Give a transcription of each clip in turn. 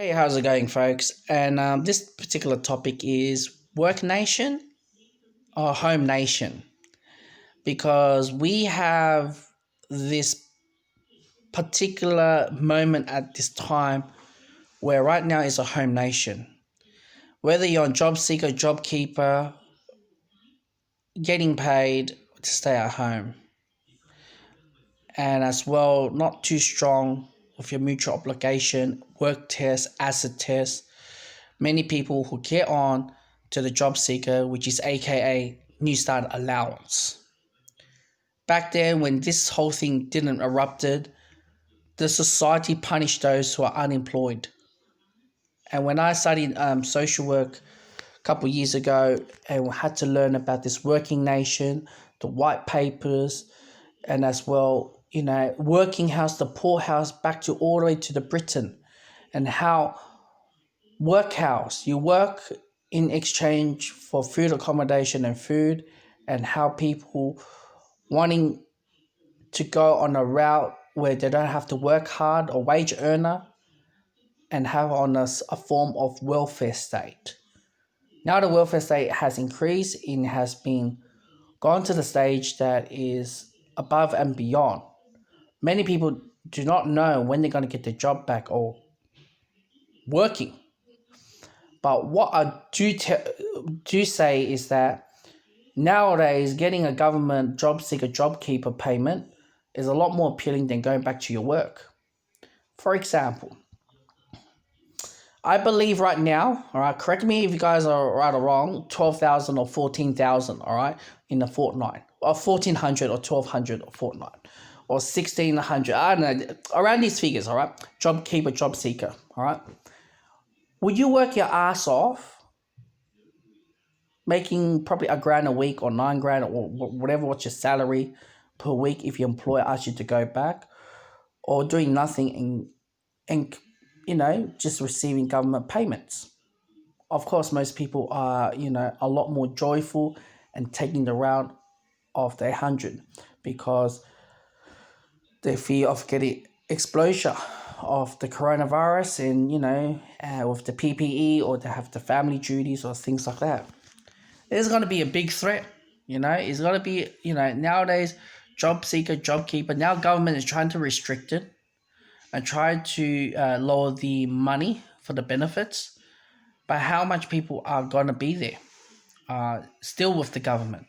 Hey, how's it going, folks? And this particular topic is work nation or home nation, because we have this particular moment at this time where right now is a home nation. Whether you're on job seeker, job keeper, getting paid to stay at home, and as well, not too strong with your mutual obligation, work test, asset test. Many people who get on to the job seeker, which is aka New Start allowance. Back then, when this whole thing didn't erupted, the society punished those who are unemployed. And when I studied social work a couple of years ago, and we had to learn about this working nation, the white papers, and as well, working house, the poorhouse, back to all the way to the Britain, and how workhouse. You work in exchange for food, accommodation, and food, and how people wanting to go on a route where they don't have to work hard or wage earner and have on a form of welfare state. Now the welfare state has increased and has been gone to the stage that is above and beyond. Many people do not know when they're going to get their job back or working. But what I do say is that nowadays getting a government job seeker job keeper payment is a lot more appealing than going back to your work. For example, I believe right now, all right, correct me if you guys are right or wrong, 12,000 or 14,000, all right, in a fortnight, or 1,400 or 1,200 or fortnight, or 1,600, I don't know, around these figures, all right, job keeper, job seeker, all right. Would you work your ass off making probably a grand a week or 9 grand or whatever, what's your salary per week if your employer asks you to go back, or doing nothing and just receiving government payments? Of course, most people are a lot more joyful and taking the route of the 100 because they fear of getting exposure of the coronavirus and with the PPE, or they have the family duties or things like that. There's going to be a big threat. It's going to be, nowadays, job seeker, job keeper. Now government is trying to restrict it and try to lower the money for the benefits. But how much people are going to be there still with the government?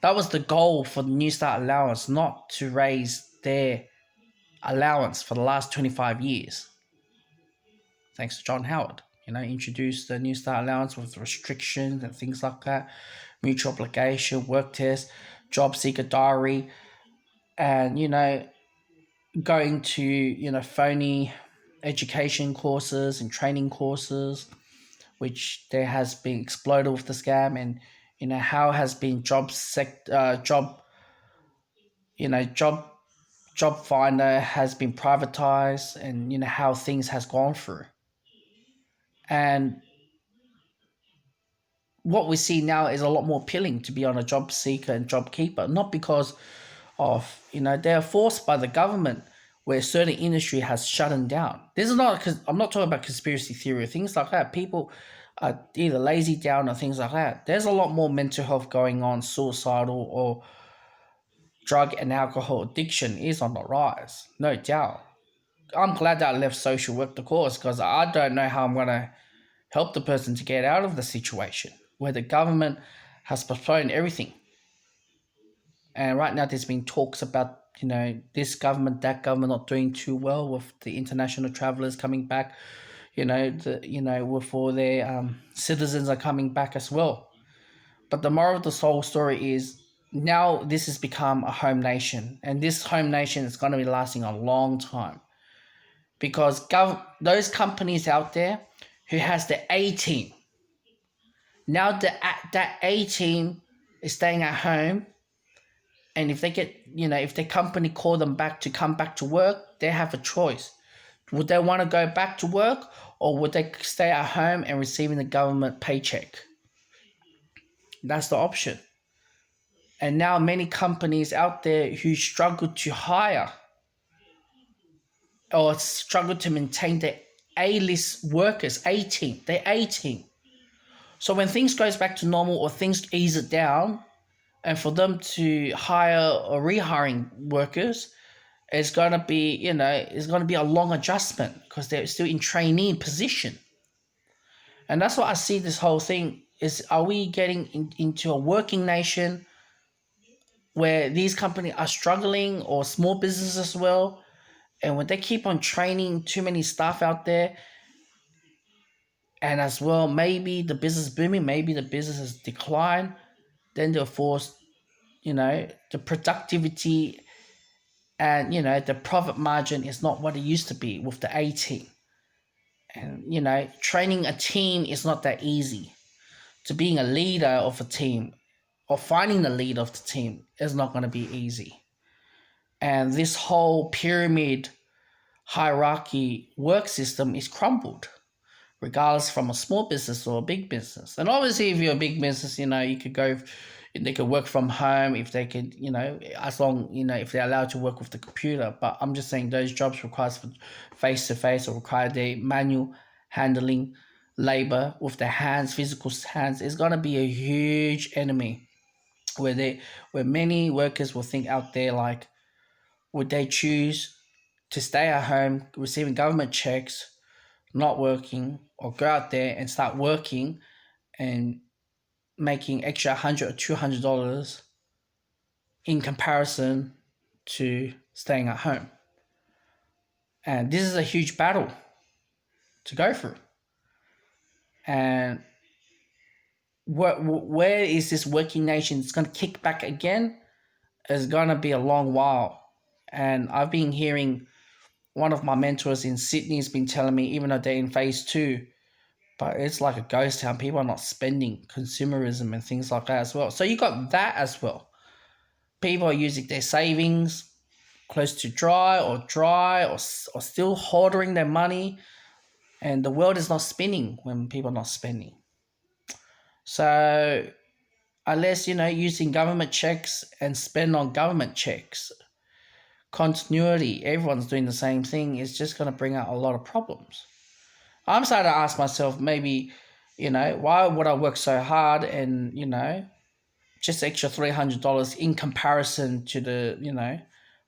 That was the goal for the New Start allowance, not to raise their allowance for the last 25 years. Thanks to John Howard. Introduced the New Start allowance with restrictions and things like that, mutual obligation, work test, job seeker diary, and going to phony education courses and training courses, which there has been exploded with the scam, and how has been job finder has been privatized, and how things has gone through. And what we see now is a lot more appealing to be on a job seeker and job keeper, not because of they're forced by the government where certain industry has shut them down. This is not because I'm not talking about conspiracy theory or things like that. People are either lazy down or things like that. There's a lot more mental health going on, suicidal or drug and alcohol addiction is on the rise, no doubt. I'm glad that I left social work the course, because I don't know how I'm going to help the person to get out of the situation where the government has postponed everything. And right now there's been talks about, this government, that government not doing too well with the international travelers coming back, with all their citizens are coming back as well. But the moral of the whole story is now this has become a home nation, and this home nation is going to be lasting a long time, because those companies out there who has the A team, now that A team is staying at home, and if they get, if their company call them back to come back to work, they have a choice. Would they want to go back to work, or would they stay at home and receiving the government paycheck? That's the option. And now many companies out there who struggle to hire or struggle to maintain their A-list workers, A-team. They're A-team. So when things goes back to normal or things ease it down, and for them to hire or rehiring workers, it's gonna be, it's gonna be a long adjustment because they're still in trainee position. And that's what I see this whole thing is, are we getting into a working nation where these companies are struggling, or small businesses as well? And when they keep on training too many staff out there, and as well, maybe the business booming, maybe the business has declined, then they're forced, the productivity and, the profit margin is not what it used to be with the A team. And, training a team is not that easy. To being a leader of a team or finding the leader of the team is not going to be easy. And this whole pyramid hierarchy work system is crumbled, regardless from a small business or a big business. And obviously, if you're a big business, you could go, they could work from home if they could, as long, if they're allowed to work with the computer. But I'm just saying those jobs require face-to-face or require their manual handling labor with their hands, physical hands, is going to be a huge enemy where many workers will think out there like, would they choose to stay at home receiving government checks, not working, or go out there and start working and making extra $100 or $200 in comparison to staying at home? And this is a huge battle to go through. And where is this working nation? It's going to kick back again. It's going to be a long while. And I've been hearing one of my mentors in Sydney has been telling me, even though they're in phase 2, but it's like a ghost town. People are not spending, consumerism and things like that as well. So you got that as well. People are using their savings close to dry or still hoarding their money. And the world is not spinning when people are not spending. So unless, using government checks and spend on government checks, continuity, everyone's doing the same thing, is just going to bring out a lot of problems. I'm starting to ask myself, maybe, why would I work so hard and, just extra $300 in comparison to the,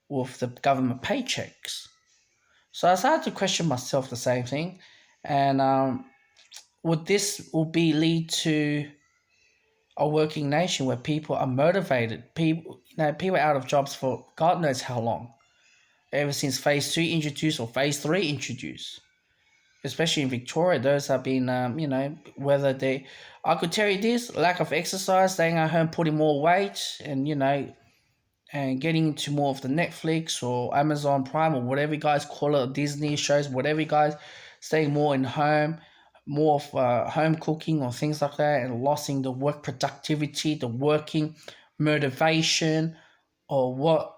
with the government paychecks? So I started to question myself the same thing. And would this lead to a working nation where people are motivated? People out of jobs for God knows how long, ever since phase 2 introduced or phase 3 introduced. Especially in Victoria, those have been, whether I could tell you this, lack of exercise, staying at home, putting more weight, and, and getting into more of the Netflix or Amazon Prime or whatever you guys call it, Disney shows, whatever you guys, staying more in home, more of home cooking or things like that, and losing the work productivity, the working motivation, or what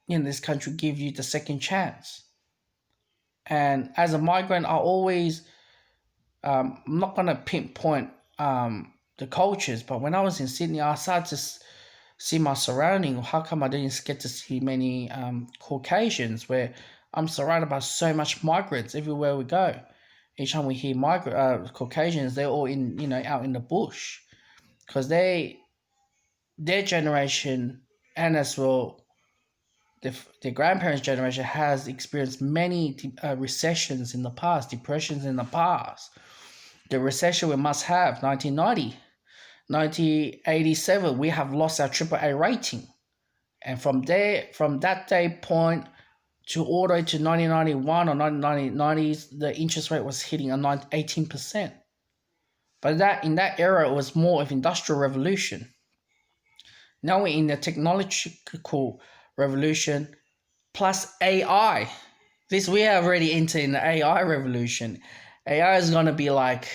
in this country give you the second chance. And as a migrant, I always, I'm not going to pinpoint the cultures, but when I was in Sydney, I started to see my surrounding. How come I didn't get to see many Caucasians, where I'm surrounded by so much migrants everywhere we go? Each time we hear Caucasians, they're all out in the bush, because their generation, and as well their grandparents' generation, has experienced many recessions in the past, depressions in the past. The recession we must have, 1990, 1987, we have lost our AAA rating. And from that day point to all the way to 1991 or 1990s, the interest rate was hitting 18%. But in that era, it was more of industrial revolution. Now we're in the technological revolution plus AI. We are already entering the AI revolution. AI is going to be like,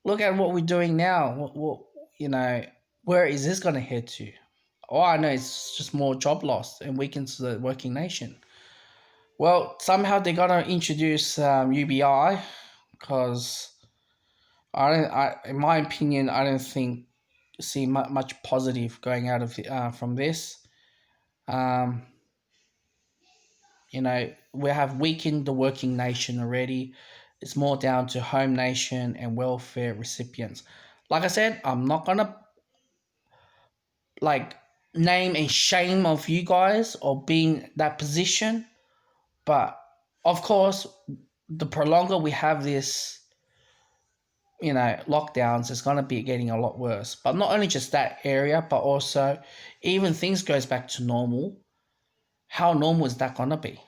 look at what we're doing now. Where is this going to head to? All I know is just more job loss and weakens the working nation. Well, somehow they're going to introduce UBI, because in my opinion, I don't see much positive going out of from this. We have weakened the working nation already. It's more down to home nation and welfare recipients. Like I said, I'm not gonna like name and shame of you guys or being that position, but of course, the prolonger we have this, lockdowns, is gonna be getting a lot worse. But not only just that area, but also even things goes back to normal. How normal is that gonna be?